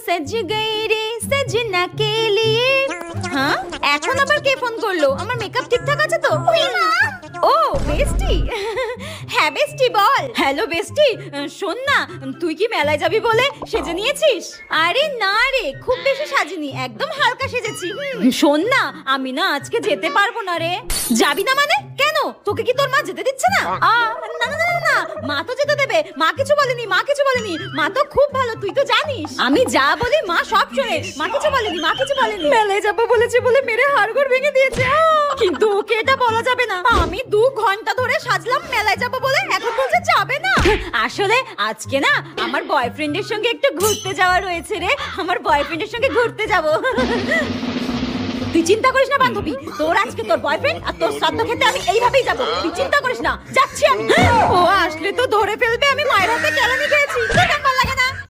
सज गई रे सजना के लिए। হ্যাঁ এখন আবার কে ফোন করলো? আমার মেকআপ ঠিকঠাক আছে তো? ও বেস্টি। হ্যাঁ বেস্টি বল। হ্যালো বেস্টি, শোন না, তুই কি মেলায় যাবি বলে সেজে নিয়েছিস? আরে না রে, খুব বেশি সাজিনি, একদম হালকা সেজেছি। শোন না, আমি না আজকে যেতে পারবো না রে। যাবি না মানে? কেন, তোকে কি তোর মা যেতে দিচ্ছে না? না না না না, মা তো যেতে দেবে। মা কিছু বলেনি, মা কিছু বলেনি। মা তো খুব ভালো, তুই তো জানিস। আমি যা বলি মা সব শোনে। মা কিছু বলেনি, মা কিছু বলেনি। মেলায় যাবো বলেছে বলে মেরে হাড়গোড় ভেঙে দিয়েছে। কিন্তু ওকে এটা বলা যাবে না। আমি 2 ঘন্টা ধরে সাজলাম মেলায় যাবো বলে, এখন বলছে যাবে না। আসলে আজকে না আমার বয়ফ্রেন্ডের সঙ্গে একটু ঘুরতে যাওয়া রয়েছে রে। আমার বয়ফ্রেন্ডের সঙ্গে ঘুরতে যাবো। তুই চিন্তা করিস না বান্ধবী, তোর আজকে তোর বয়ফ্রেন্ড আর তোর শ্রাদ্ধ খেতে আমি এইভাবেই যাবো। তুই চিন্তা করিস না, যাচ্ছি আমি। ও আসলে তো ধরে ফেলবে আমি মায়ের হাতে কেলানি খেয়েছি।